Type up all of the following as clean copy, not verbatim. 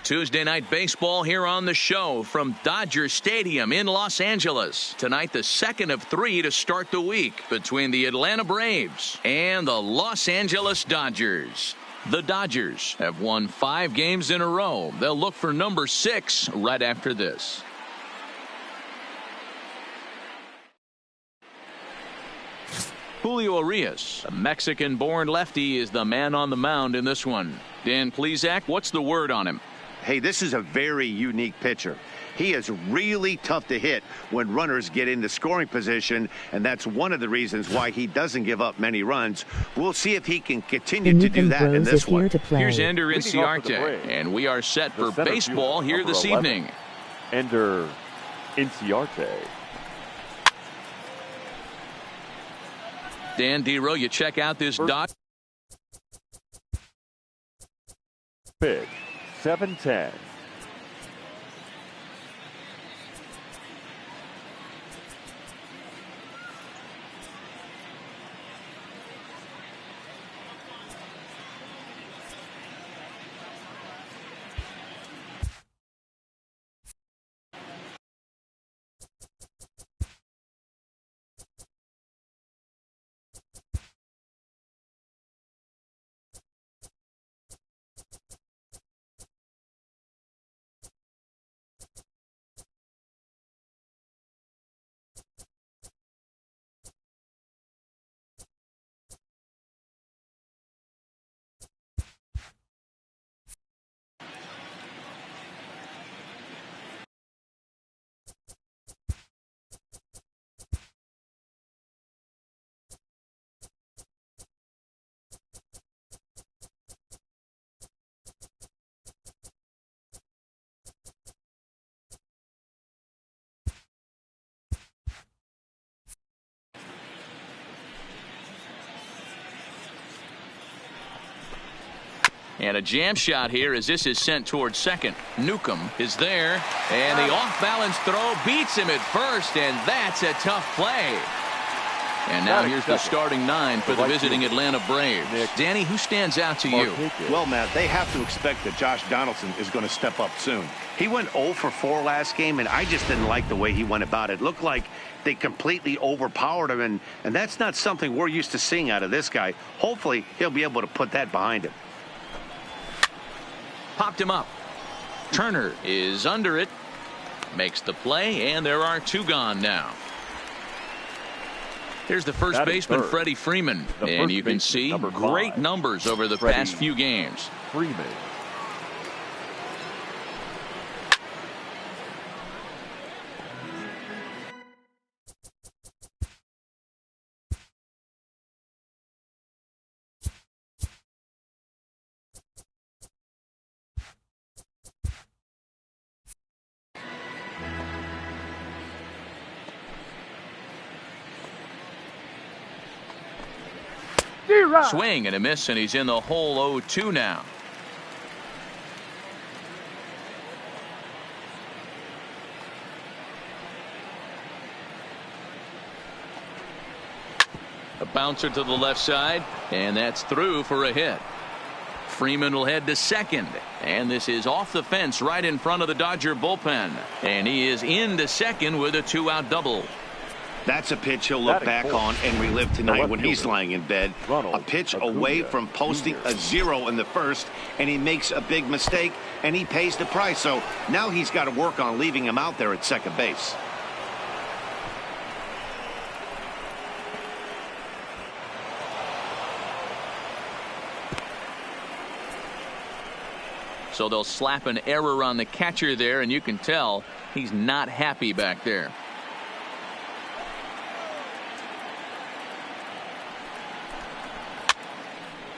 Tuesday night baseball here on the show from Dodger Stadium in Los Angeles. Tonight, the second of three to start the week between the Atlanta Braves and the Los Angeles Dodgers. The Dodgers have won 5 games in a row. They'll look for number 6 right after this. Julio Urias, a Mexican-born lefty, is the man on the mound in this one. Dan Plesac, what's the word on him? Hey, this is a very unique pitcher. He is really tough to hit when runners get into scoring position, and that's one of the reasons why he doesn't give up many runs. We'll see if he can continue to do that in this one. Here's Ender Inciarte, and we are set for baseball here this evening. Ender Inciarte. Dan Dero, you check out this dot. Pitch, 7-10. And a jam shot here as this is sent towards second. Newcomb is there, and the off-balance throw beats him at first, and that's a tough play. And now here's the starting 9 for the visiting Atlanta Braves. Danny, who stands out to you? Well, Matt, they have to expect that Josh Donaldson is going to step up soon. He went 0 for 4 last game, and I just didn't like the way he went about it. It looked like they completely overpowered him, and that's not something we're used to seeing out of this guy. Hopefully, he'll be able to put that behind him. Popped him up. Turner is under it. Makes the play, and there are 2 gone now. Here's the first baseman, Freddie Freeman. And you can see great numbers over the past few games. Freeman. Swing and a miss, and he's in the hole 0-2 now. A bouncer to the left side, and that's through for a hit. Freeman will head to second, and this is off the fence right in front of the Dodger bullpen, and he is into second with a 2-out double. That's a pitch he'll look back on and relive tonight when he's lying in bed. A pitch away from posting a 0 in the first, and he makes a big mistake, and he pays the price. So now he's got to work on leaving him out there at second base. So they'll slap an error on the catcher there, and you can tell he's not happy back there.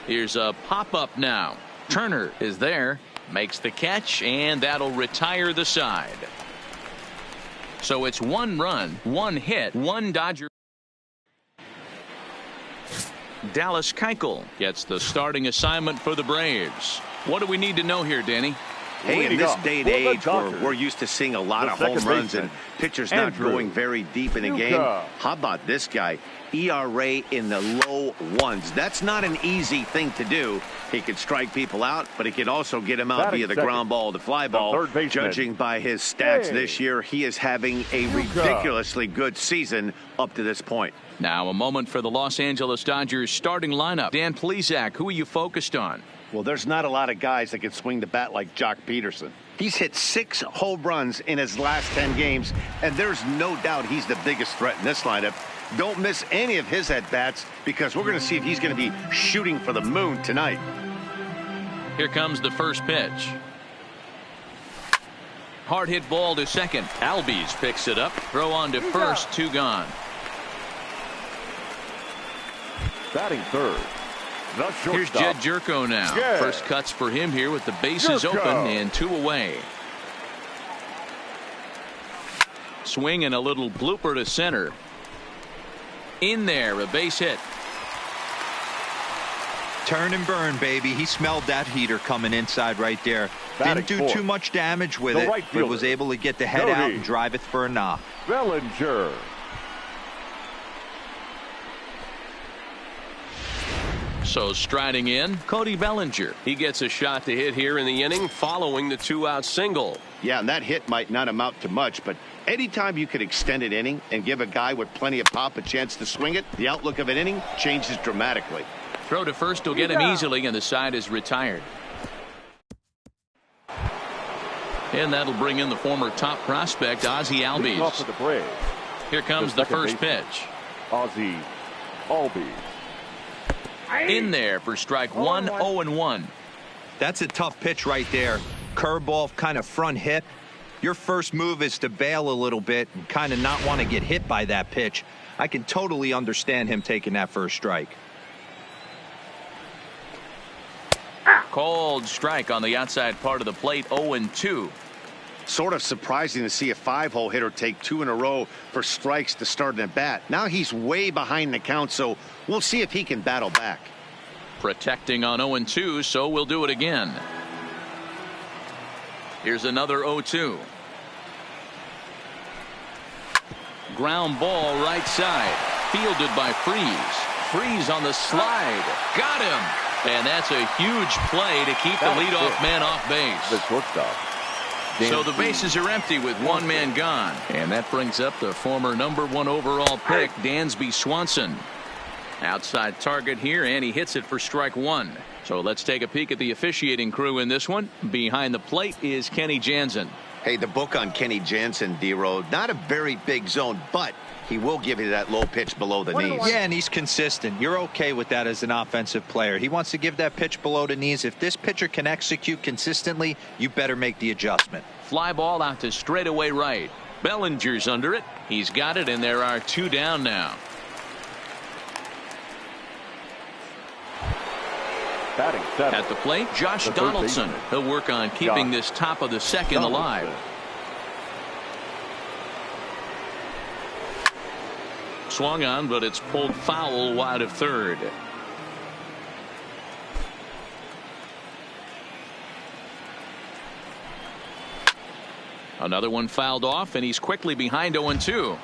Here's a pop-up now. Turner is there, makes the catch, and that'll retire the side. So it's 1 run, 1 hit, 1 Dodger. Dallas Keuchel gets the starting assignment for the Braves. What do we need to know here, Danny? Hey, in Leading this off day and for the age where Dodgers, we're used to seeing a lot the of home second runs baseman, and pitchers not Andrew going very deep in a game, Yuka. how about this guy? ERA in the low ones. That's not an easy thing to do. He could strike people out, but he could also get them out Batting via the second, ground ball, the fly the ball. third baseman, Judging by his stats Hey. this year, he is having a Yuka. ridiculously good season up to this point. Now a moment for the Los Angeles Dodgers starting lineup. Dan Plesac, who are you focused on? Well, there's not a lot of guys that can swing the bat like Jock Peterson. He's hit 6 home runs in his last 10 games, and there's no doubt he's the biggest threat in this lineup. Don't miss any of his at-bats because we're going to see if he's going to be shooting for the moon tonight. Here comes the first pitch. Hard hit ball to second. Albies picks it up. Throw on to first. 2 gone. Batting third, the Here's shortstop. Jed Jerko now. Jed. First cuts for him here with the bases Jerko. open and 2 away. Swing and a little blooper to center. In there, a base hit. Turn and burn, baby. He smelled that heater coming inside right there. Batting Didn't do fourth, too much damage with the it, right but was fielder, able to get the head Cody out and drive it for a knock. Bellinger. So striding in, Cody Bellinger. He gets a shot to hit here in the inning following the 2-out single. Yeah, and that hit might not amount to much, but anytime you could extend an inning and give a guy with plenty of pop a chance to swing it, the outlook of an inning changes dramatically. Throw to first will get him easily, and the side is retired. And that'll bring in the former top prospect, Ozzie Leading off Albies. for the Braves, Here comes the second first baseman. pitch. Ozzie Albies. In there for strike 1, 0-1. That's a tough pitch right there. Curveball, kind of front hip. Your first move is to bail a little bit and kind of not want to get hit by that pitch. I can totally understand him taking that first strike. Cold strike on the outside part of the plate, 0-2. Sort of surprising to see a 5-hole hitter take 2 in a row for strikes to start an at bat. Now he's way behind the count, so we'll see if he can battle back. Protecting on 0-2, so we'll do it again. Here's another 0-2. Ground ball right side. Fielded by Freeze. Freeze on the slide. Got him. And that's a huge play to keep the leadoff man off base. The shortstop. So the bases are empty with 1 man gone. And that brings up the former #1 overall pick, Dansby Swanson. Outside target here, and he hits it for strike 1. So let's take a peek at the officiating crew in this one. Behind the plate is Kenny Jansen. Hey, the book on Kenny Jansen, D-Road, not a very big zone, but he will give you that low pitch below the knees. Yeah, and he's consistent. You're okay with that as an offensive player. He wants to give that pitch below the knees. If this pitcher can execute consistently, you better make the adjustment. Fly ball out to straightaway right. Bellinger's under it. He's got it, and there are 2 down now. Batting seventh, At the plate, Josh the third Donaldson. baseman, He'll work on keeping Josh this top of the second alive. Donaldson. Swung on, but it's pulled foul wide of third. Another one fouled off, and he's quickly behind 0-2.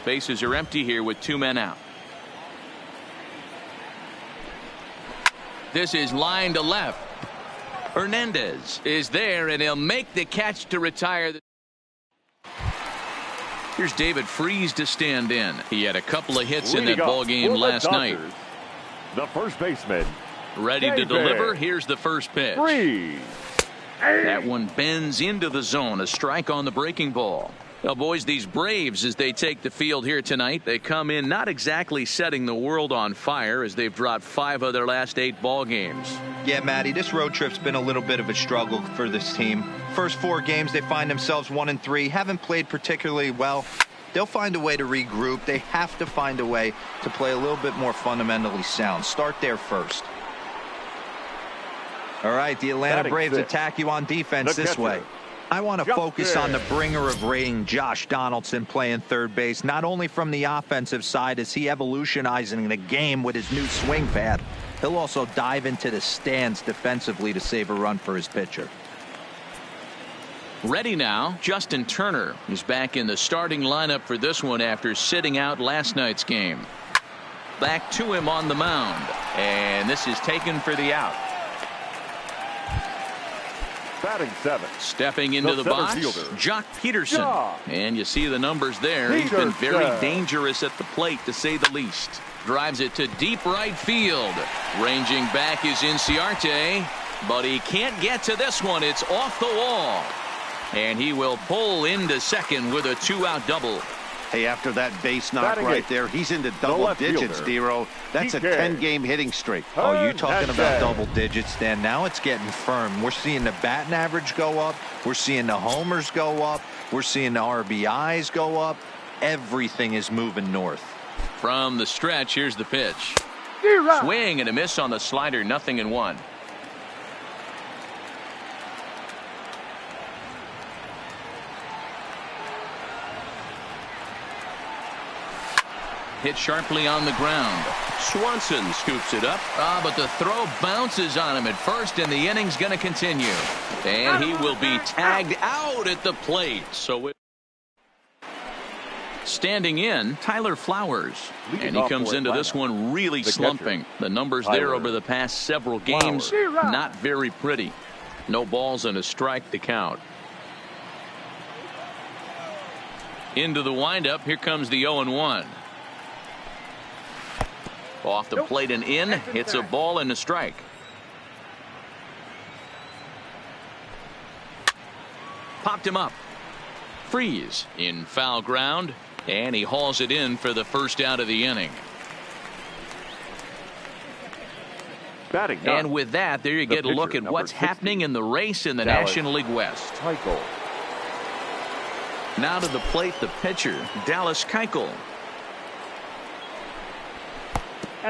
Bases are empty here with 2 men out. This is line to left. Hernandez is there, and he'll make the catch to retire. Here's David Freeze to stand in. He had a couple of hits in that Leading ball off game for the last night. Dodgers, the first baseman, Ready to David deliver. Here's the first pitch. Freeze. That one bends into the zone. A strike on the breaking ball. Well, boys, these Braves, as they take the field here tonight, they come in not exactly setting the world on fire as they've dropped 5 of their last 8 ball games. Yeah, Matty, this road trip's been a little bit of a struggle for this team. First 4 games, they find themselves 1-3, haven't played particularly well. They'll find a way to regroup. They have to find a way to play a little bit more fundamentally sound. Start there first. All right, the Atlanta Batting Braves sixth, attack you on defense the this catcher, way. I want to focus Justin. on the bringer of rain, Josh Donaldson, playing third base, not only from the offensive side is he evolutionizing the game with his new swing pad, he'll also dive into the stands defensively to save a run for his pitcher. Ready now, Justin Turner is back in the starting lineup for this one after sitting out last night's game. Back to him on the mound, and this is taken for the out. Batting 7. Stepping into the box, fielder, Jock Peterson. Jock. And you see the numbers there. He's been very dangerous at the plate, to say the least. Drives it to deep right field. Ranging back is Inciarte, but he can't get to this one. It's off the wall. And he will pull into second with a 2-out double. Hey, after that base knock Batting right 8. there, he's into double digits, fielder, Dero. That's a PK. 10-game hitting streak. Oh, you talking about 10. double digits, Dan? Now it's getting firm. We're seeing the batting average go up. We're seeing the homers go up. We're seeing the RBIs go up. Everything is moving north. From the stretch, here's the pitch. Swing and a miss on the slider, 0-1. Hit sharply on the ground. Swanson scoops it up. But the throw bounces on him at first, and the inning's going to continue. And he will be tagged out at the plate. So standing in, Tyler Flowers. And he comes into this one really slumping. The numbers there over the past several games, not very pretty. No balls and a strike to count. Into the windup, here comes the 0-1. Off the plate and in, hits a ball and a strike. Popped him up. Freeze in foul ground, and he hauls it in for the first out of the inning. Batting 9. And with that, there you get a look at what's happening in the race in the National League West. Keuchel. Now to the plate, the pitcher, Dallas Keuchel.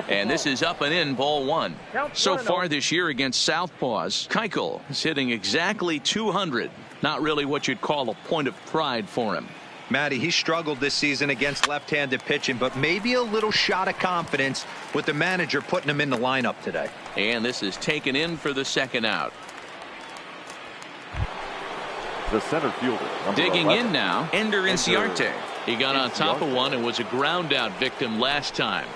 And this is up and in, ball 1. So far this year against Southpaws, Keuchel is hitting exactly .200. Not really what you'd call a point of pride for him. Matty, he struggled this season against left-handed pitching, but maybe a little shot of confidence with the manager putting him in the lineup today. And this is taken in for the second out. The center fielder. Digging 11. in now, Ender Inciarte. He got on top of one and was a ground-out victim last time.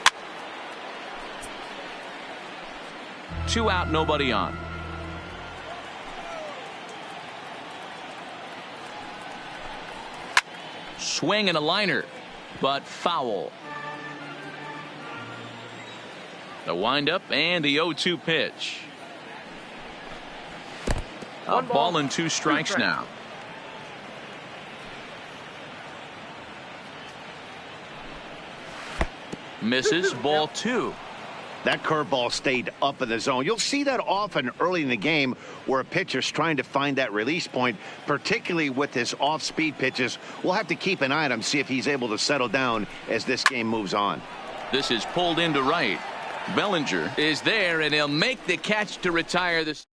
2 out, nobody on. Swing and a liner, but foul. The windup and the 0-2 pitch. A ball and 2 strikes now. Misses, ball 2. That curveball stayed up in the zone. You'll see that often early in the game where a pitcher's trying to find that release point, particularly with his off-speed pitches. We'll have to keep an eye on him, see if he's able to settle down as this game moves on. This is pulled into right. Bellinger is there, and he'll make the catch to retire this.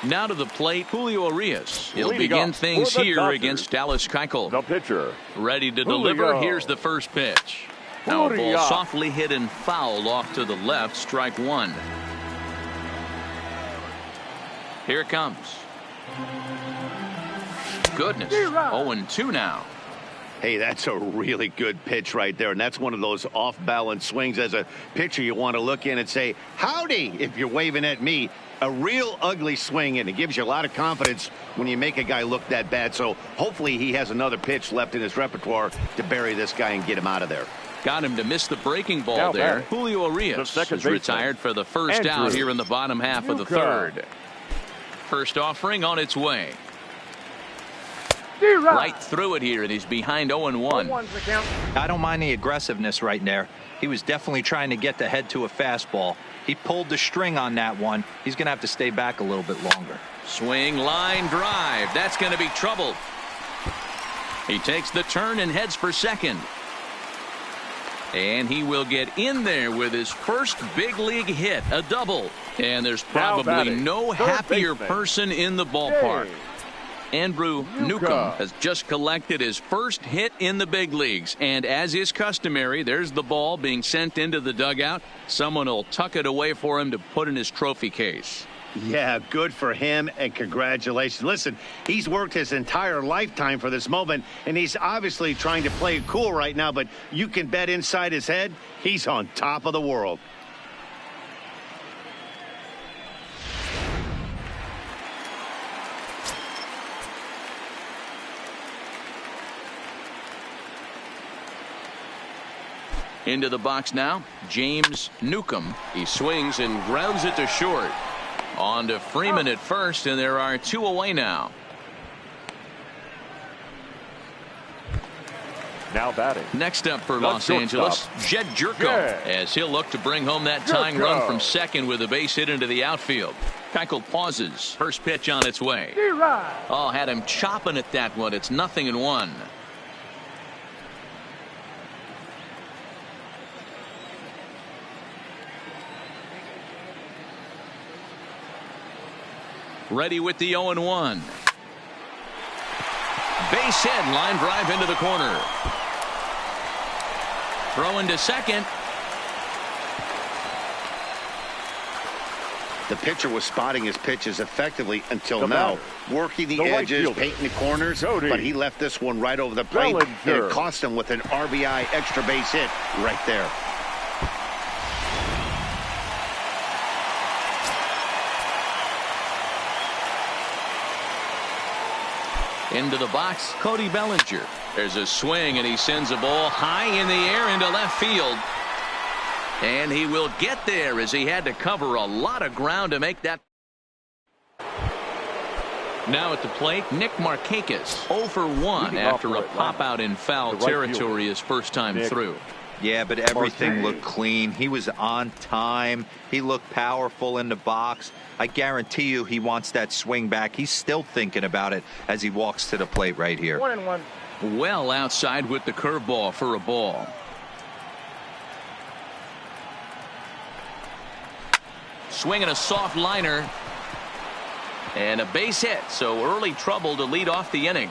Now to the plate, Julio Urias. He'll begin things here against Dallas Keuchel. The pitcher. Ready to Julio. deliver. Here's the first pitch. Now a ball softly hit and foul off to the left, strike 1. Here it comes. Goodness. 0-2 now. Hey, that's a really good pitch right there, and that's one of those off-balance swings. As a pitcher, you want to look in and say, howdy, if you're waving at me. A real ugly swing, and it gives you a lot of confidence when you make a guy look that bad. So hopefully he has another pitch left in his repertoire to bury this guy and get him out of there. Got him to miss the breaking ball Now there. back. Julio Urias The is second baseman, retired for the first Andrew out here in the bottom half of the Yuka. 3rd. First offering on its way. Right through it here, and he's behind 0-1. I don't mind the aggressiveness right there. He was definitely trying to get the head to a fastball. He pulled the string on that one. He's going to have to stay back a little bit longer. Swing, line, drive. That's going to be trouble. He takes the turn and heads for second. And he will get in there with his first big league hit, a double. And there's probably no happier person in the ballpark. Andrew Newcomb has just collected his first hit in the big leagues, and as is customary, there's the ball being sent into the dugout. Someone will tuck it away for him to put in his trophy case. Yeah, good for him, and congratulations. Listen, he's worked his entire lifetime for this moment, and he's obviously trying to play it cool right now, but you can bet inside his head, he's on top of the world. Into the box now, James Newcomb. He swings and grounds it to short. On to Freeman at first, and there are 2 away now. Now batting. Next up for The Los shortstop. Angeles, Jed Jerko, as he'll look to bring home that tying run from second with a base hit into the outfield. Keuchel pauses. First pitch on its way. Oh, had him chopping at that one. It's 0-1. Ready with the 0-1. Base hit, line drive into the corner. Throw into second. The pitcher was spotting his pitches effectively until now, working the edges, painting the corners, but he left this one right over the plate, and it cost him with an RBI extra base hit right there. Into the box, Cody Bellinger. There's a swing, and he sends a ball high in the air into left field. And he will get there, as he had to cover a lot of ground to make that. Now at the plate, Nick Markakis, 0 for 1 after a pop-out in foul territory his first time through. Yeah, but everything looked clean. He was on time. He looked powerful in the box. I guarantee you he wants that swing back. He's still thinking about it as he walks to the plate right here. 1-1. Well outside with the curveball for a ball. Swinging a soft liner. And a base hit, so early trouble to lead off the inning.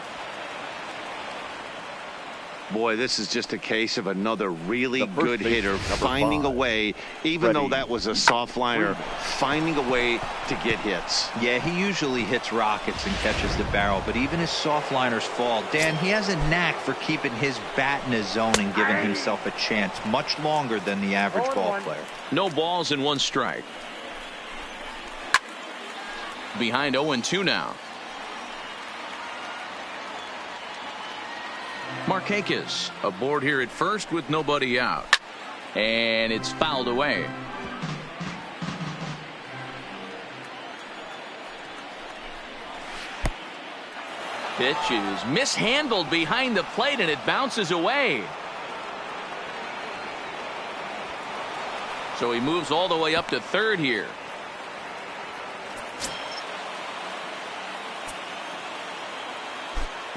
Boy, this is just a case of another really good hitter finding a way, even though that was a soft liner, finding a way to get hits. Yeah, he usually hits rockets and catches the barrel, but even his soft liners fall. Dan, he has a knack for keeping his bat in his zone and giving himself a chance much longer than the average ball player. No balls and 1 strike. Behind 0-2 now. Markakis aboard here at first with nobody out. And it's fouled away. Pitch is mishandled behind the plate, and it bounces away. So he moves all the way up to third here.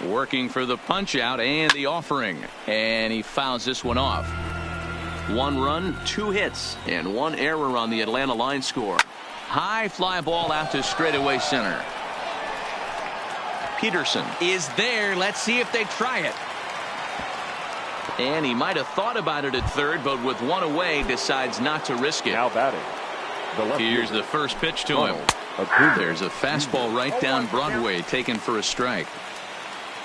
Working for the punch out and the offering, and he fouls this one off. 1 run, 2 hits, and 1 error on the Atlanta line score. High fly ball out to straightaway center. Peterson is there. Let's see if they try it. And he might have thought about it at third, but with 1 away decides not to risk it. Now batting. Here's the first pitch to him. There's a fastball right down Broadway, taken for a strike.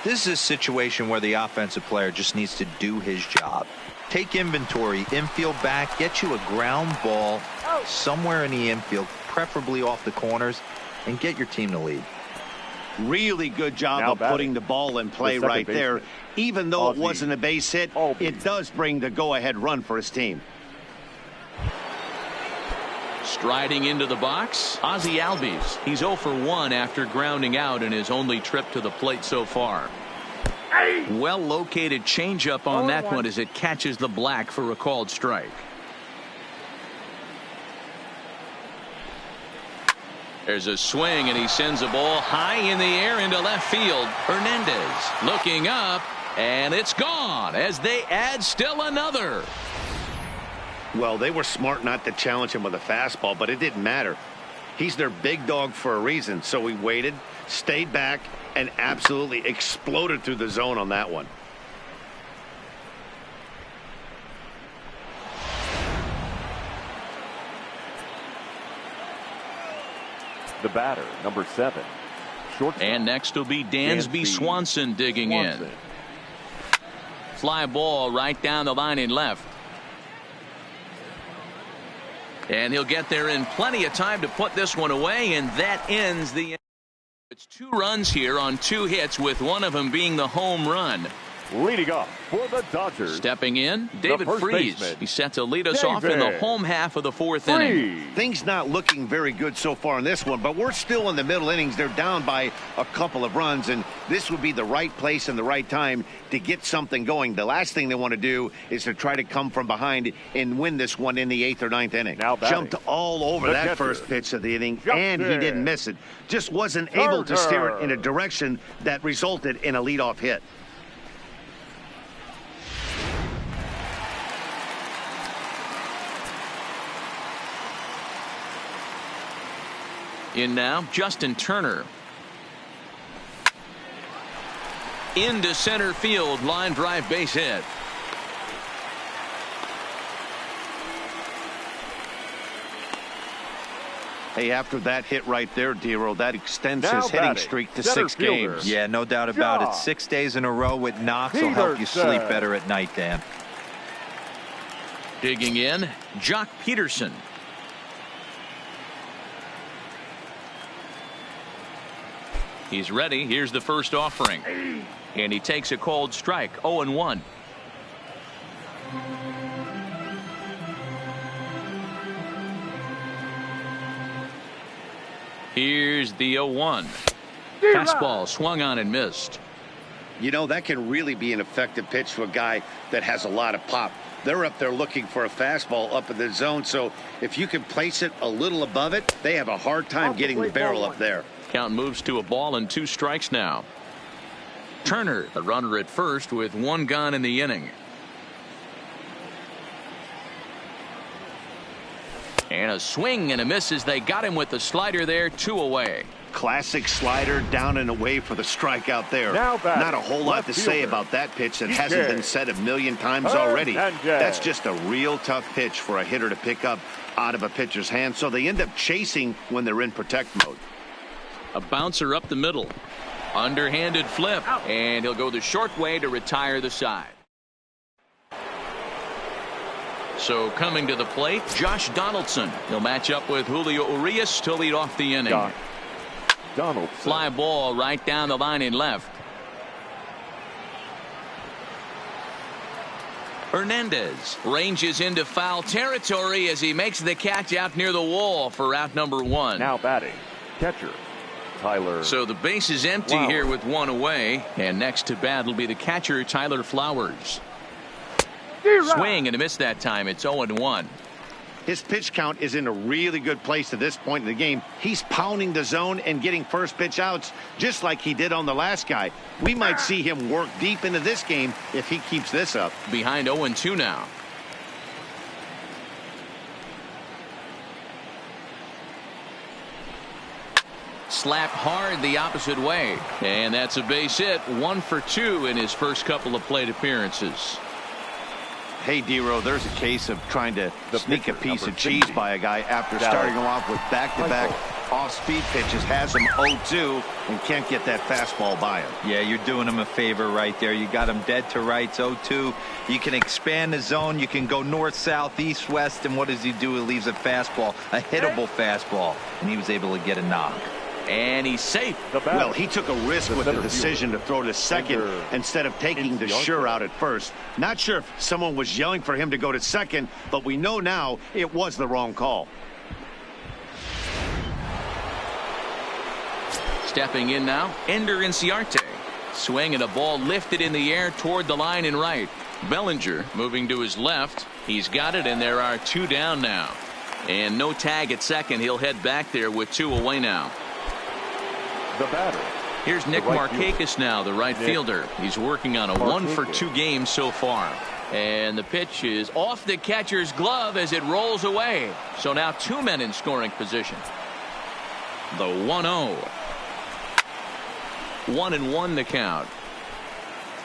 This is a situation where the offensive player just needs to do his job. Take inventory, infield back, get you a ground ball somewhere in the infield, preferably off the corners, and get your team to lead. Really good job of putting the ball in play right there. Even though it wasn't a base hit, it does bring the go-ahead run for his team. Striding into the box, Ozzie Albies. He's 0 for 1 after grounding out in his only trip to the plate so far. Well located changeup on that one as it catches the black for a called strike. There's a swing, and he sends a ball high in the air into left field. Hernandez looking up, and it's gone as they add still another. Well, they were smart not to challenge him with a fastball, but it didn't matter. He's their big dog for a reason, so he waited, stayed back, and absolutely exploded through the zone on that one. The batter, number 7. Shortstop. And next will be Dansby Swanson digging in. Fly ball right down the line in left. And he'll get there in plenty of time to put this one away, and that ends the. It's 2 runs here on 2 hits, with one of them being the home run. Leading off for the Dodgers. Stepping in, David Freese. He's set to lead us off in the home half of the 4th inning. Things not looking very good so far in this one, but we're still in the middle innings. They're down by a couple of runs, and this would be the right place and the right time to get something going. The last thing they want to do is to try to come from behind and win this one in the 8th or 9th inning. Now jumped all over that first pitch of the inning, and he didn't miss it. Just wasn't able to steer it in a direction that resulted in a leadoff hit. In now, Justin Turner. Into center field, line drive, base hit. Hey, after that hit right there, Dero, that extends his hitting streak to 6 games. Yeah, no doubt about it. 6 days in a row with knocks will help you sleep better at night, Dan. Digging in, Jock Peterson. He's ready. Here's the first offering. And he takes a cold strike. 0-1. Here's the 0-1. Fastball swung on and missed. You know, that can really be an effective pitch to a guy that has a lot of pop. They're up there looking for a fastball up in the zone, so if you can place it a little above it, they have a hard time getting the barrel up there. Count moves to a ball and 2 strikes now. Turner, the runner at first, with 1 gone in the inning. And a swing and a miss as they got him with the slider there, 2 away. Classic slider down and away for the strikeout there. Not a whole lot to say about that pitch that hasn't been said a million times already. That's just a real tough pitch for a hitter to pick up out of a pitcher's hand, so they end up chasing when they're in protect mode. A bouncer up the middle. Underhanded flip. And he'll go the short way to retire the side. So coming to the plate, Josh Donaldson. He'll match up with Julio Urias to lead off the inning. Donaldson. Fly ball right down the line in left. Hernandez ranges into foul territory as he makes the catch out near the wall for out number 1. Now batting, catcher Tyler. So the base is empty here with 1 away, and next to bat will be the catcher Tyler Flowers. Swing and a miss that time. It's 0-1. His pitch count is in a really good place at this point in the game. He's pounding the zone and getting first pitch outs just like he did on the last guy. We might see him work deep into this game if he keeps this up. Behind 0-2 now. Slap hard the opposite way, and that's a base hit. 1 for 2 in his first couple of plate appearances. Hey, Dero, there's a case of trying to sneak a piece of cheese by a guy after starting him off with back-to-back off-speed pitches, has him 0-2, and can't get that fastball by him. Yeah, you're doing him a favor right there. You got him dead to rights, 0-2. You can expand the zone. You can go north, south, east, west, and what does he do? He leaves a fastball, a hittable fastball, and he was able to get a knock. And he's safe. Well, he took a risk with the decision to throw to second instead of taking the sure out at first. Not sure if someone was yelling for him to go to second, but we know now it was the wrong call. Stepping in now, Ender Inciarte. Swing and a ball lifted in the air toward the line and right. Bellinger moving to his left. He's got it, and there are 2 down now. And no tag at second. He'll head back there with 2 away now. The batter. Here's Nick Markakis now, the right fielder. He's working on a 1 for 2 game so far. And the pitch is off the catcher's glove as it rolls away. So now 2 men in scoring position. The 1-0. 1-1 the count.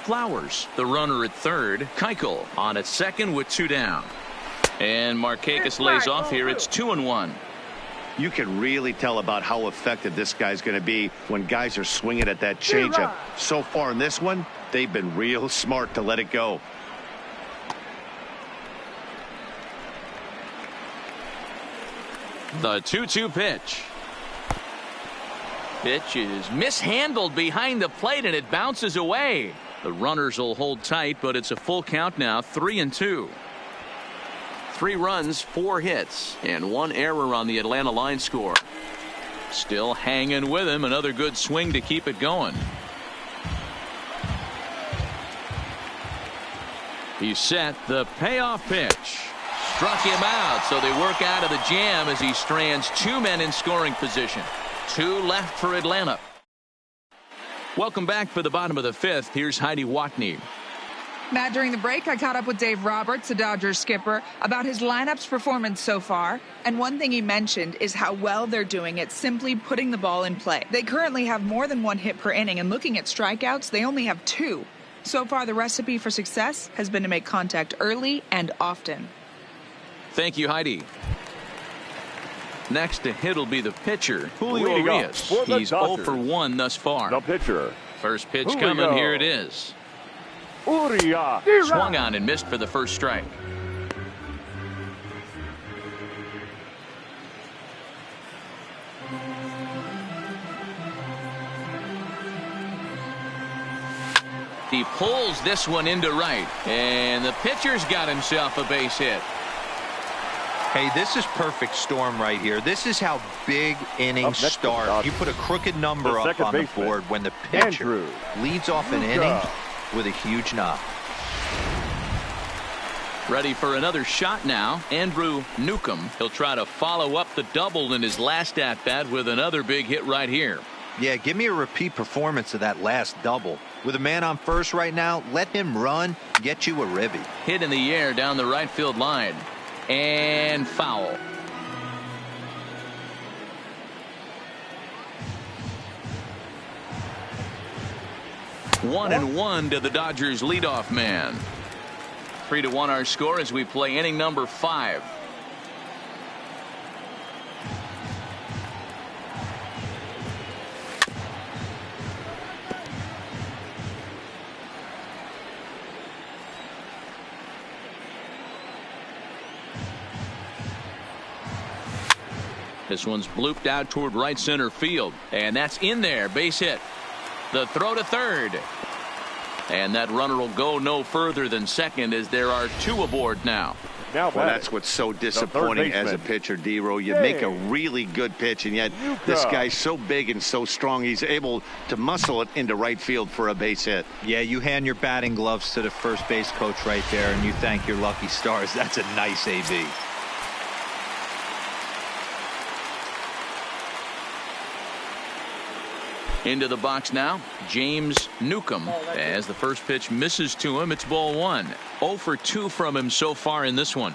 Flowers, the runner at third. Keuchel on at second with 2 down. And Markakis lays off here. It's 2-1. You can really tell about how effective this guy's going to be when guys are swinging at that changeup. So far in this one, they've been real smart to let it go. The 2-2 pitch. Pitch is mishandled behind the plate and it bounces away. The runners will hold tight, but it's a full count now, 3-2. 3 runs, 4 hits, and 1 error on the Atlanta line score. Still hanging with him. Another good swing to keep it going. He's set. The payoff pitch. Struck him out, so they work out of the jam as he strands 2 men in scoring position. 2 left for Atlanta. Welcome back for the bottom of the 5th. Here's Heidi Watney. Matt, during the break, I caught up with Dave Roberts, the Dodgers skipper, about his lineup's performance so far. And one thing he mentioned is how well they're doing at simply putting the ball in play. They currently have more than 1 hit per inning, and looking at strikeouts, they only have 2. So far, the recipe for success has been to make contact early and often. Thank you, Heidi. Next to hit will be the pitcher, Julio Urias. He's 0 for 1 thus far. The pitcher. First pitch Julio. coming. Here it is. Urias. Swung on and missed for the first strike. He pulls this one into right, and the pitcher's got himself a base hit. Hey, this is perfect storm right here. This is how big innings start. You put a crooked number up on the board when the pitcher leads off an inning with a huge knock. Ready for another shot now. Andrew Newcomb. He'll try to follow up the double in his last at-bat with another big hit right here. Yeah, give me a repeat performance of that last double. With a man on first right now, let him run, get you a ribby. Hit in the air down the right field line. And foul. One and one to the Dodgers leadoff man. 3-1 our score as we play inning number 5. This one's blooped out toward right center field, and that's in there. Base hit. The throw to third, and that runner will go no further than second as there are 2 aboard now. Well, that's what's so disappointing as a pitcher, D-Row. You make a really good pitch, and yet this guy's so big and so strong, he's able to muscle it into right field for a base hit. Yeah, you hand your batting gloves to the first base coach right there, and you thank your lucky stars. That's a nice AB. Into the box now, James Newcomb. As the first pitch misses to him, it's ball 1. 0 for 2 from him so far in this one.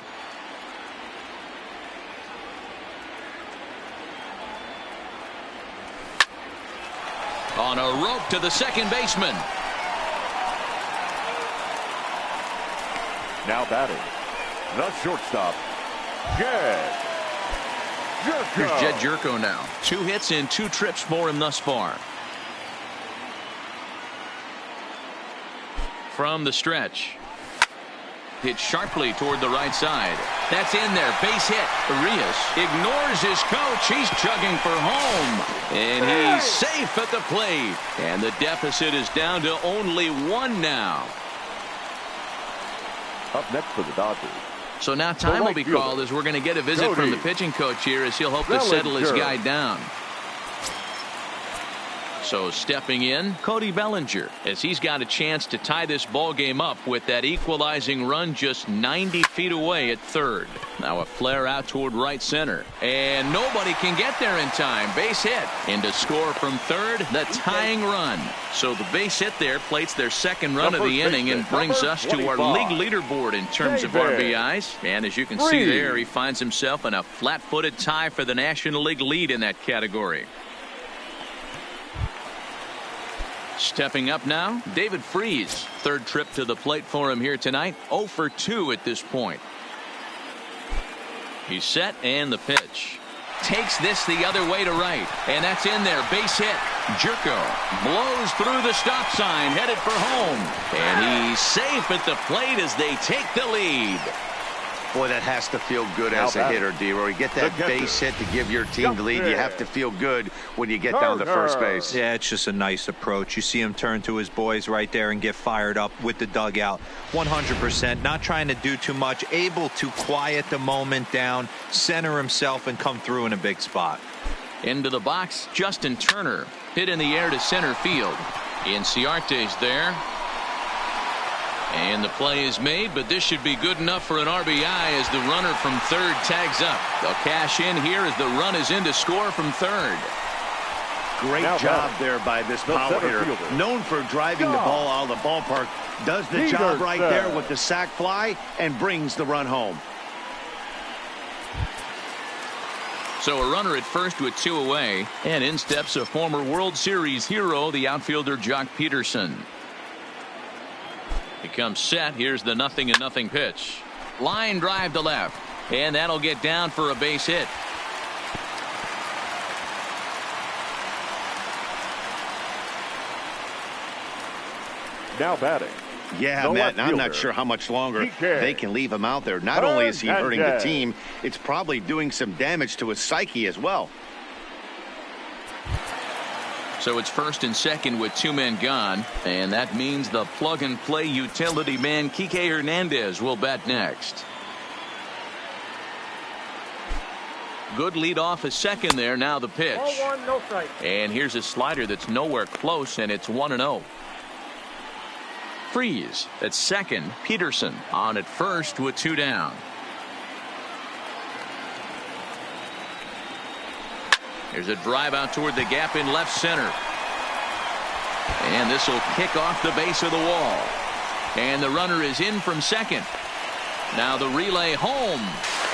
On a rope to the second baseman. Now batting, the shortstop, Jed Jerko. Here's Jed Jerko now. 2 hits and 2 trips for him thus far. From the stretch. Hit sharply toward the right side. That's in there. Base hit. Urias ignores his coach. He's chugging for home. And he's safe at the plate. And the deficit is down to only 1 now. Up next for the Dodgers. So now time will be called as we're going to get a visit from the pitching coach here as he'll hope to settle his guy down. So stepping in, Cody Bellinger, as he's got a chance to tie this ball game up with that equalizing run just 90 feet away at third. Now a flare out toward right center, and nobody can get there in time. Base hit, and to score from third, the tying run. So the base hit there plates their second run of the inning and brings us to our league leaderboard in terms of RBIs. And as you can see there, he finds himself in a flat-footed tie for the National League lead in that category. Stepping up now, David Freese. Third trip to the plate for him here tonight. 0 for 2 at this point. He's set, and the pitch. takes this the other way to right. And that's in there. Base hit. Jerko blows through the stop sign, headed for home. And he's safe at the plate as they take the lead. Boy, that has to feel good as a hitter, D-Roy. You get that base hit to give your team the lead. You have to feel good when you get down to first base. Yeah, it's just a nice approach. You see him turn to his boys right there and get fired up with the dugout. 100%, not trying to do too much, able to quiet the moment down, center himself, and come through in a big spot. Into the box, Justin Turner. Hit in the air to center field. Inciarte's there. And the play is made, but this should be good enough for an RBI as the runner from third tags up. They'll cash in here as the run is in to score from third. Great job there by this power hitter. Known for driving the ball out of the ballpark. Does the job right there with the sac fly and brings the run home. So a runner at first with 2 away. And in steps a former World Series hero, the outfielder Jock Peterson. He comes set. Here's the 0-0 pitch. Line drive to left. And that'll get down for a base hit. Now batting. Yeah, Matt, I'm not sure how much longer they can leave him out there. Not only is he hurting the team, it's probably doing some damage to his psyche as well. So it's first and second with 2 men gone. And that means the plug-and-play utility man, Kike Hernandez, will bat next. Good lead off a second there. Now the pitch. 0-1, no strike. And here's a slider that's nowhere close, and it's 1-0. Freeze at second. Peterson on at first with 2 down. Here's a drive out toward the gap in left center. And this will kick off the base of the wall. And the runner is in from second. Now the relay home.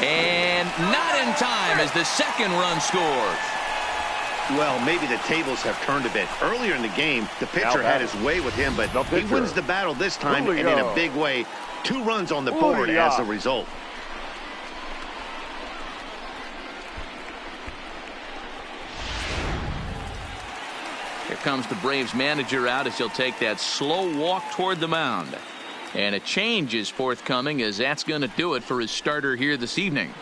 And not in time as the second run scores. Well, maybe the tables have turned a bit. Earlier in the game, the pitcher had his way with him, but he wins the battle this time and in a big way. 2 runs on the board as a result. Here comes the Braves manager out as he'll take that slow walk toward the mound. And a change is forthcoming as that's going to do it for his starter here this evening.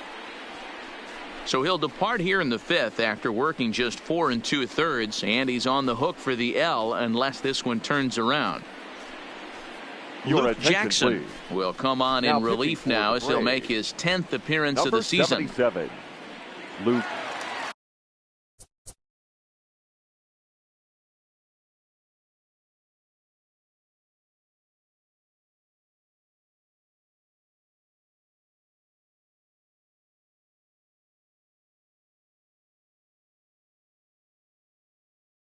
So he'll depart here in the 5th after working just 4 2/3, and he's on the hook for the L unless this one turns around. Luke Jackson will come on in relief now as he'll make his 10th appearance of the season. 77, Luke.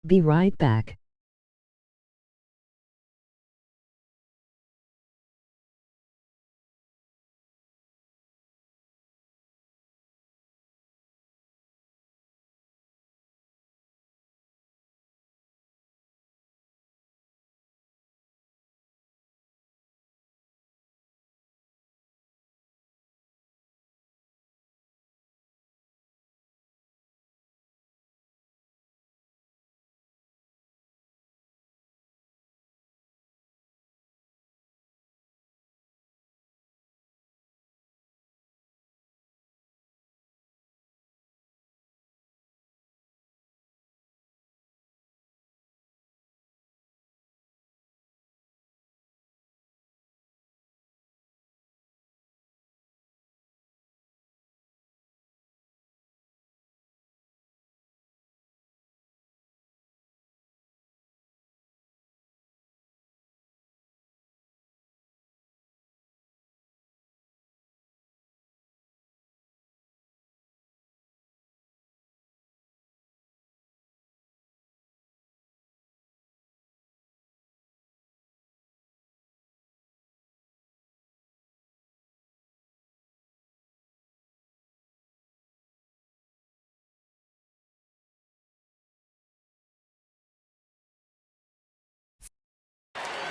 Be right back.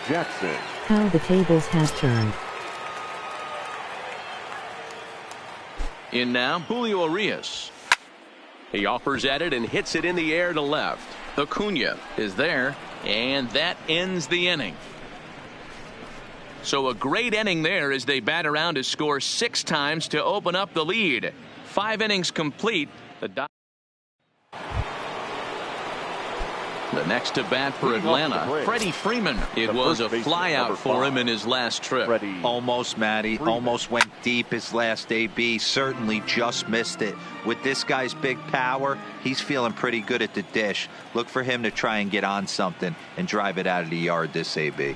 Jackson. How the tables have turned. In now, Julio Urias. He offers at it and hits it in the air to left. Acuna is there, and that ends the inning. So a great inning there as they bat around to score 6 times to open up the lead. 5 innings complete. The next to bat for Atlanta, Freddie Freeman. It was a flyout for him in his last trip. Almost, Matty. Almost went deep his last AB. Certainly just missed it. With this guy's big power, he's feeling pretty good at the dish. Look for him to try and get on something and drive it out of the yard this AB.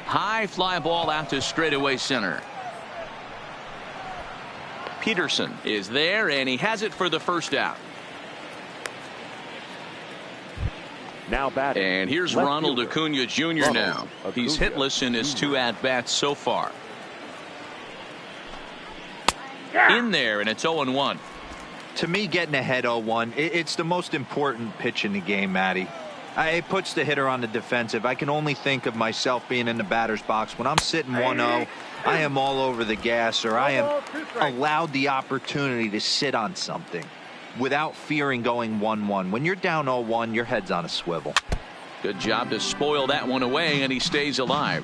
High fly ball out to straightaway center. Peterson is there, and he has it for the first out. Now batting. And here's left Ronald fielder. Acuna Jr. now. He's hitless in his 2 at-bats so far. In there, and it's 0-1. To me, getting ahead 0-1, it's the most important pitch in the game, Matty. It puts the hitter on the defensive. I can only think of myself being in the batter's box. When I'm sitting 1-0, I am all over the gas, or I am allowed the opportunity to sit on something without fearing going 1-1. When you're down 0-1, your head's on a swivel. Good job to spoil that one away, and he stays alive.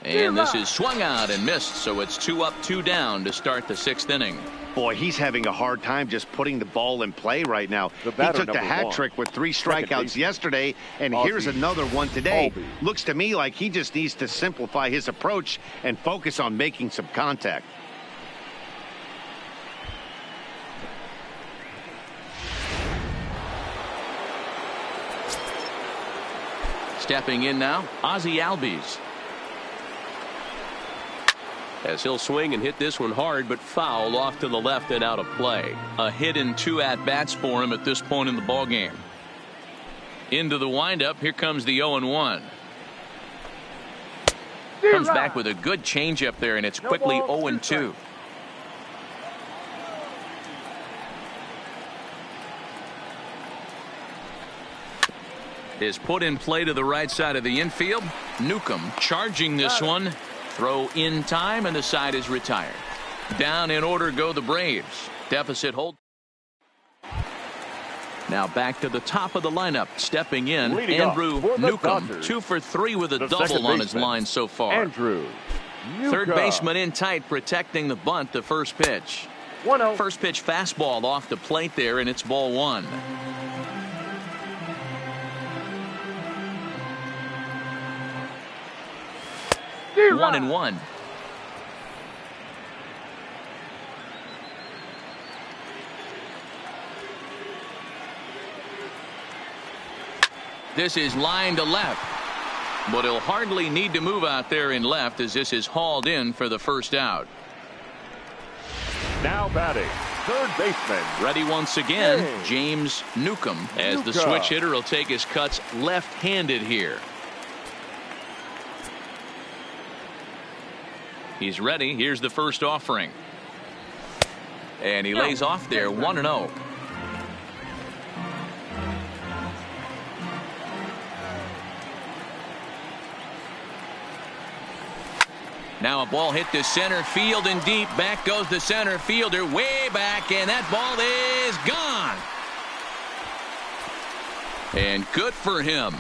And this is swung out and missed, so it's 2 up, 2 down to start the 6th inning. Boy, he's having a hard time just putting the ball in play right now. He batter, took the hat one. trick with 3 strikeouts yesterday, and Ozzie here's another one today. Albies. Looks to me like he just needs to simplify his approach and focus on making some contact. Stepping in now, Ozzie Albies. As he'll swing and hit this one hard, but foul off to the left and out of play. A hit in 2 at-bats for him at this point in the ballgame. Into the windup, here comes the 0-1. Comes back with a good changeup there, and it's quickly 0-2. Is put in play to the right side of the infield. Newcomb charging this one. Throw in time, and the side is retired. Down in order go the Braves. Deficit hold. Now back to the top of the lineup. Stepping in, Leading Andrew for the Newcomb. Dodgers, 2 for 3 with a the double second on his baseman, line so far. Andrew Newcomb. Third baseman in tight, protecting the bunt. The first pitch. 1-0. First pitch fastball off the plate there, and it's ball 1. One and 1. This is line to left, but he'll hardly need to move out there in left as this is hauled in for the first out. Now batting, third baseman. Ready once again, Hey. James Newcomb, as the Newcomb. switch hitter will take his cuts left-handed here. He's ready. Here's the first offering. And he lays off there, 1-0. Now a ball hit to center field and deep. Back goes the center fielder way back, and that ball is gone. And good for him.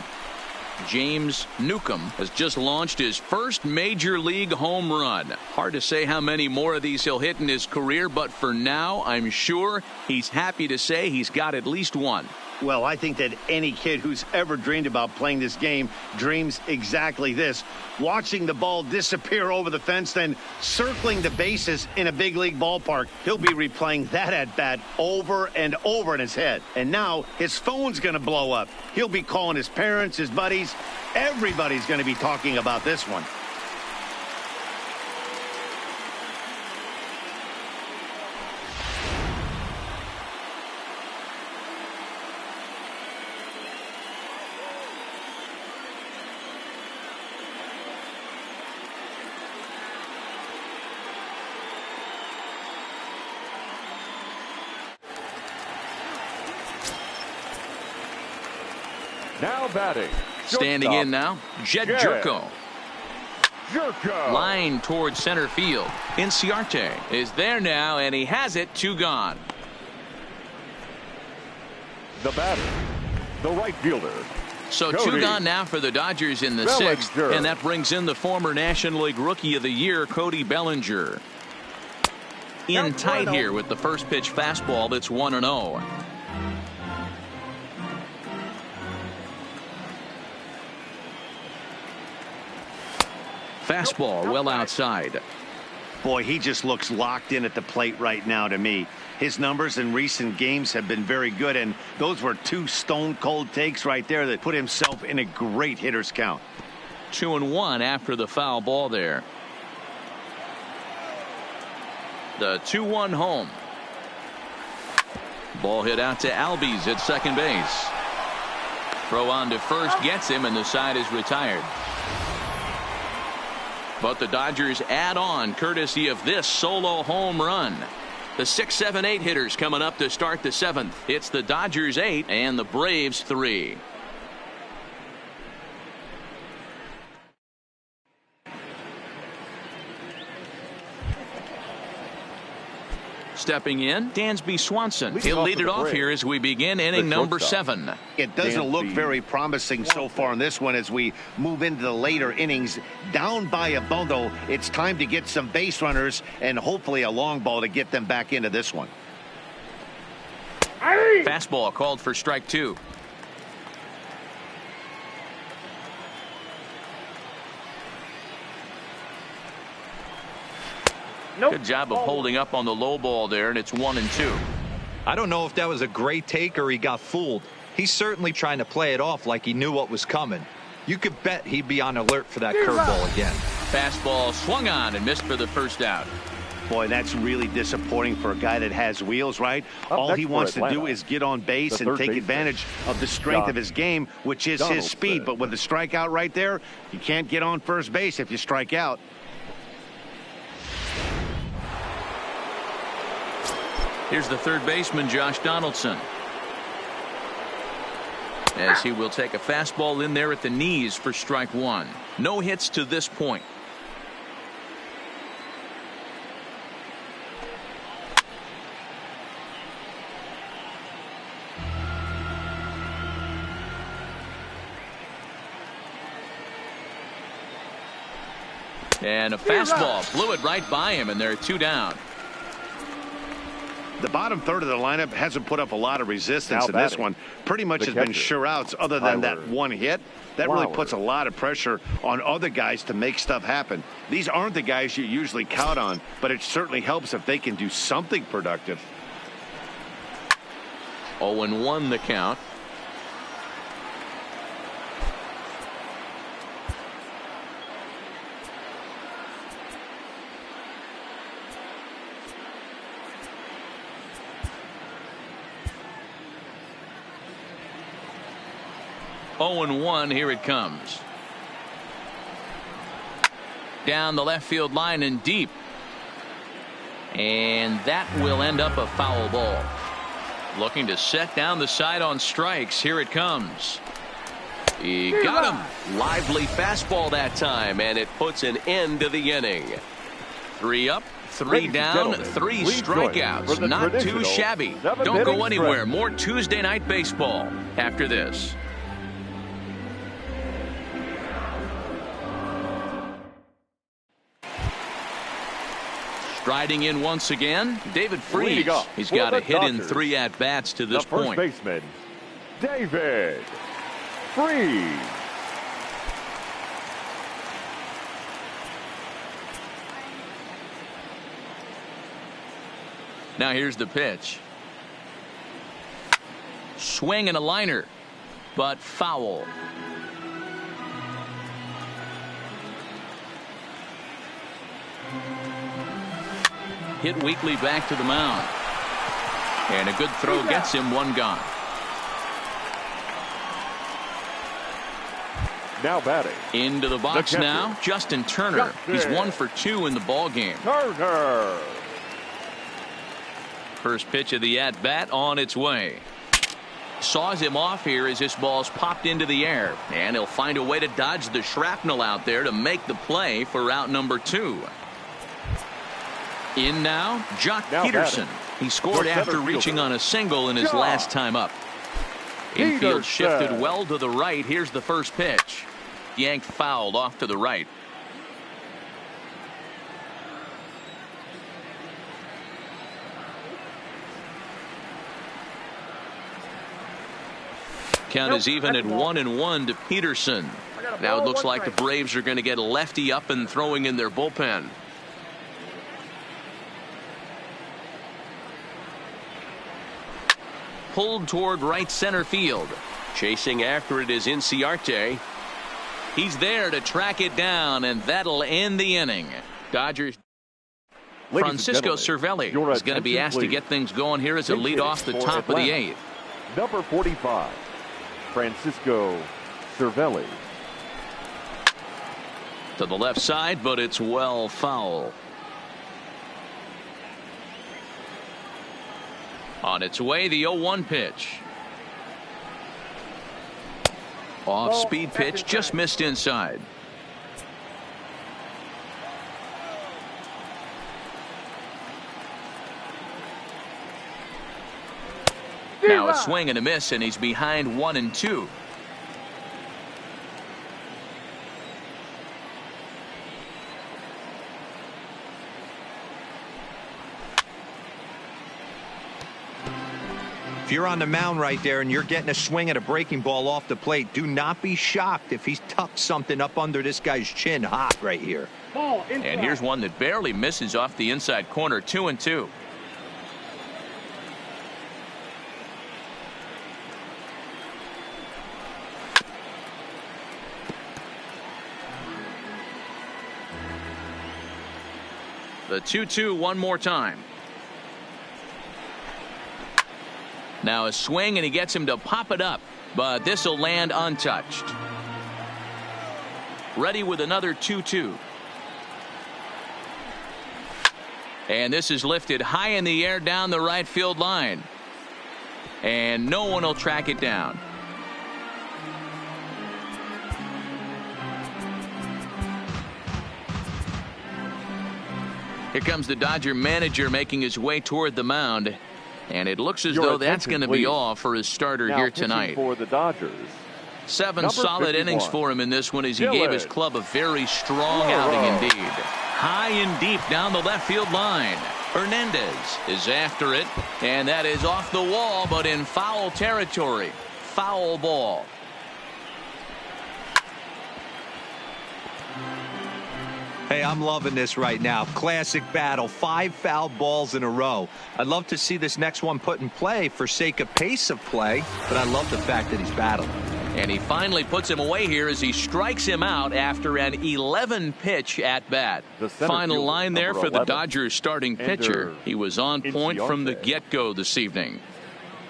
James Newcomb has just launched his first major league home run. Hard to say how many more of these he'll hit in his career, but for now, I'm sure he's happy to say he's got at least one. Well, I think that any kid who's ever dreamed about playing this game dreams exactly this. Watching the ball disappear over the fence, then circling the bases in a big league ballpark. He'll be replaying that at bat over and over in his head. And now his phone's going to blow up. He'll be calling his parents, his buddies. Everybody's going to be talking about this one. Now batting, Standing shortstop, in now, Jed Jed Jerko. Jerko. Line towards center field. Inciarte is there now, and he has it. 2 gone. The batter, the right fielder. So Cody 2 gone now for the Dodgers in the 6th, Bellinger. and that brings in the former National League Rookie of the Year, Cody Bellinger. In tight here with the first pitch fastball that's 1-0. Fastball well outside. Boy, he just looks locked in at the plate right now to me. His numbers in recent games have been very good, and those were 2 stone-cold takes right there that put himself in a great hitter's count. 2-1 after the foul ball there. The 2-1 home. Ball hit out to Albies at second base. Throw on to first gets him, and the side is retired. But the Dodgers add on courtesy of this solo home run. The 6, 7, 8 hitters coming up to start the 7th. It's the Dodgers 8 and the Braves 3. Stepping in, Dansby Swanson. He'll lead it off here as we begin inning number 7. It doesn't look very promising so far in this one as we move into the later innings. Down by a bundle, it's time to get some base runners and hopefully a long ball to get them back into this one. Fastball called for strike 2. Good job of holding up on the low ball there, and it's 1-2. I don't know if that was a great take or he got fooled. He's certainly trying to play it off like he knew what was coming. You could bet he'd be on alert for that curveball again. Fastball swung on and missed for the first out. Boy, that's really disappointing for a guy that has wheels, right? All he wants to do is get on base and take advantage of the strength of his game, which is his speed. But with the strikeout right there, you can't get on first base if you strike out. Here's the third baseman, Josh Donaldson. As he will take a fastball in there at the knees for strike 1. No hits to this point. And a fastball blew it right by him, and they're 2 down. The bottom third of the lineup hasn't put up a lot of resistance in this one. Pretty much has been sure outs other than that one hit. That really puts a lot of pressure on other guys to make stuff happen. These aren't the guys you usually count on, but it certainly helps if they can do something productive. 0-1 the count. Oh and 1, here it comes. Down the left field line and deep. And that will end up a foul ball. Looking to set down the side on strikes. Here it comes. He got him. Lively fastball that time, and it puts an end to the inning. 3 up, 3 down, 3 strikeouts. Not too shabby. Don't go anywhere. More Tuesday night baseball after this. Striding in once again, David Freese. He's got a hit in 3 at-bats to this point. First baseman, David Freese. Now here's the pitch. Swing and a liner, but foul. Hit weakly back to the mound. And a good throw gets him 1 gone. Now batting. Into the box now, Justin Turner. He's 1 for 2 in the ball game. Turner. First pitch of the at-bat on its way. Saws him off here as this ball's popped into the air, and he'll find a way to dodge the shrapnel out there to make the play for out number 2. In now, Jock Peterson. He scored after reaching on a single in his last time up. Infield shifted well to the right. Here's the first pitch. Yanked fouled off to the right. Count is even at 1-1 to Peterson. Now it looks like the Braves are going to get a lefty up and throwing in their bullpen. Pulled toward right center field. Chasing after it is Inciarte. He's there to track it down, and that'll end the inning. Dodgers. Francisco Cervelli is going to be asked to get things going here as a lead off the top of the 8th. Number 45, Francisco Cervelli. To the left side, but it's well foul. On its way, the 0-1 pitch. Off-speed pitch, just missed inside. Now a swing and a miss, and he's behind 1-2. If you're on the mound right there and you're getting a swing at a breaking ball off the plate, do not be shocked if he's tucked something up under this guy's chin hot right here. And here's one that barely misses off the inside corner. 2-2. The 2-2 one more time. Now a swing, and he gets him to pop it up, but this will land untouched. Ready with another 2-2. And this is lifted high in the air down the right field line. And no one will track it down. Here comes the Dodger manager making his way toward the mound. And it looks as though that's going to be all for his starter here tonight. For the Dodgers, 7 solid innings for him in this one as he gave his club a very strong outing indeed. High and deep down the left field line. Hernandez is after it, and that is off the wall, but in foul territory. Foul ball. Hey, I'm loving this right now. Classic battle. 5 foul balls in a row. I'd love to see this next one put in play for sake of pace of play, but I love the fact that he's battling. And he finally puts him away here as he strikes him out after an 11-pitch at bat. Final line there for the Dodgers starting pitcher. He was on point from the get-go this evening.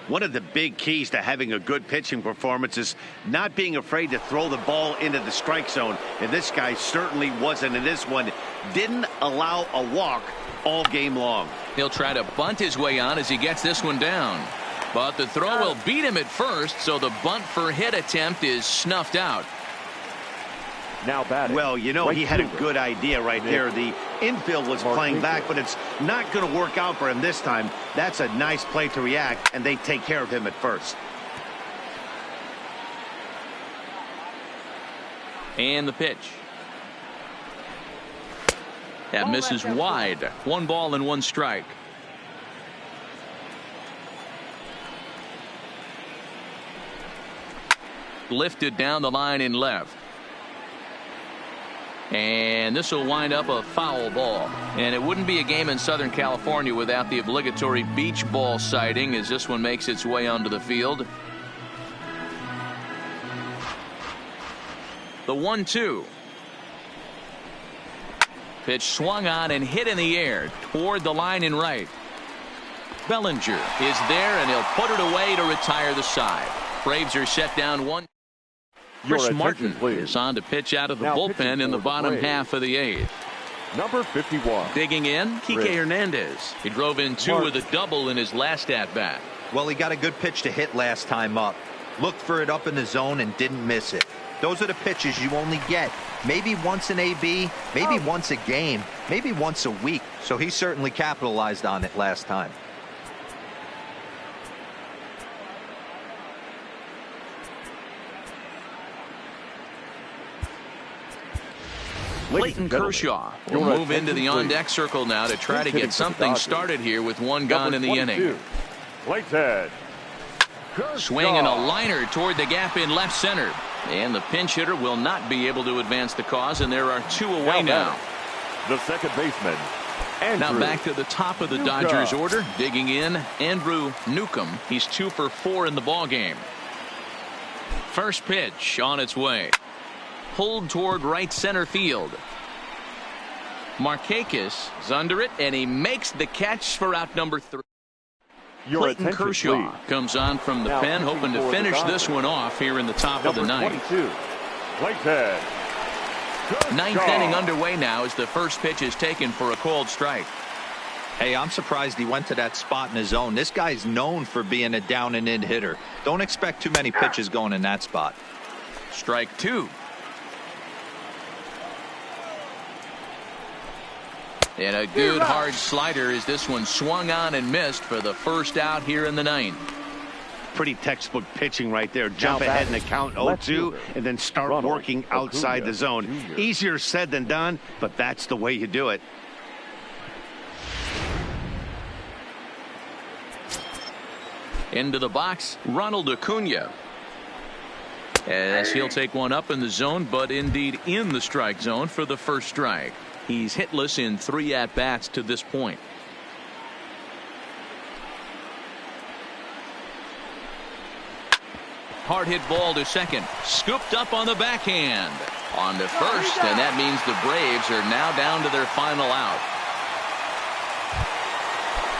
One of the big keys to having a good pitching performance is not being afraid to throw the ball into the strike zone. And this guy certainly wasn't in this one. Didn't allow a walk all game long. He'll try to bunt his way on as he gets this one down. But the throw will beat him at first, so the bunt for hit attempt is snuffed out. Now batting. Well, you know, he had a good idea right there. The infield was playing back, but it's not going to work out for him this time. That's a nice play to react, and they take care of him at first. And the pitch. That misses wide. 1 ball and 1 strike. Lifted down the line in left. And this will wind up a foul ball. And it wouldn't be a game in Southern California without the obligatory beach ball sighting as this one makes its way onto the field. The 1-2. Pitch swung on and hit in the air toward the line in right. Bellinger is there, and he'll put it away to retire the side. Braves are set down 1. Chris Martin is on to pitch out of the bullpen in the bottom half of the 8th. Number 51. Digging in, Kike Hernandez. He drove in 2 with a double in his last at-bat. Well, he got a good pitch to hit last time up. Looked for it up in the zone and didn't miss it. Those are the pitches you only get maybe once in AB, maybe once a game, maybe once a week. So he certainly capitalized on it last time. Clayton Kershaw will move into the on-deck circle now to try to get something started here with one gone in the inning. Clayton Swinging a liner toward the gap in left center. And the pinch hitter will not be able to advance the cause, and there are two away now. The second baseman, Andrew. Now back to the top of the Dodgers order. Digging in, Andrew Newcomb. He's 2 for 4 in the ballgame. First pitch on its way. Pulled toward right center field. Markakis is under it, and he makes the catch for out number 3. Clayton Kershaw comes on from the pen, hoping to finish this one off here in the top of the ninth. Ninth inning underway now as the first pitch is taken for a called strike. Hey, I'm surprised he went to that spot in his zone. This guy's known for being a down and in hitter. Don't expect too many pitches going in that spot. Strike 2. And a good hard slider as this one swung on and missed for the first out here in the ninth. Pretty textbook pitching right there. Jump ahead in the count 0-2 and then start working outside the zone. Easier said than done, but that's the way you do it. Into the box, Ronald Acuna. As he'll take one up in the zone, but indeed in the strike zone for the first strike. He's hitless in 3 at-bats to this point. Hard hit ball to second. Scooped up on the backhand. On to first, and that means the Braves are now down to their final out.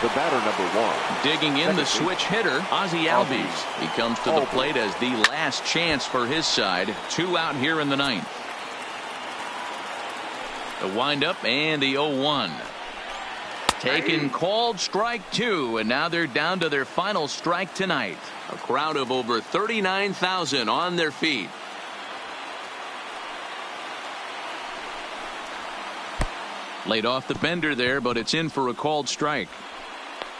The batter, number 1. Digging in the switch hitter, Ozzie Albies. He comes to the plate as the last chance for his side. 2 out here in the ninth. The windup and the 0-1. Taken, called strike 2, and now they're down to their final strike tonight. A crowd of over 39,000 on their feet. Laid off the bender there, but it's in for a called strike.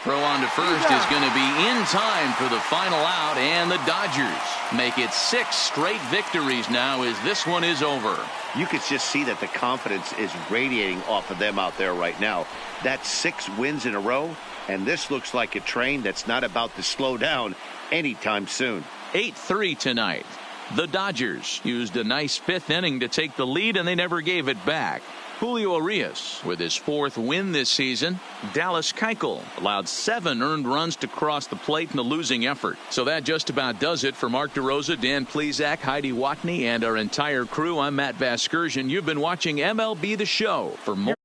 Throw on to first is going to be in time for the final out, and the Dodgers make it 6 straight victories now as this one is over. You could just see that the confidence is radiating off of them out there right now. That's 6 wins in a row, and this looks like a train that's not about to slow down anytime soon. 8-3 tonight. The Dodgers used a nice 5th inning to take the lead, and they never gave it back. Julio Urias with his 4th win this season. Dallas Keuchel allowed 7 earned runs to cross the plate in the losing effort. So that just about does it for Mark DeRosa, Dan Plesac, Heidi Watney, and our entire crew. I'm Matt Vasgersian. You've been watching MLB The Show. For more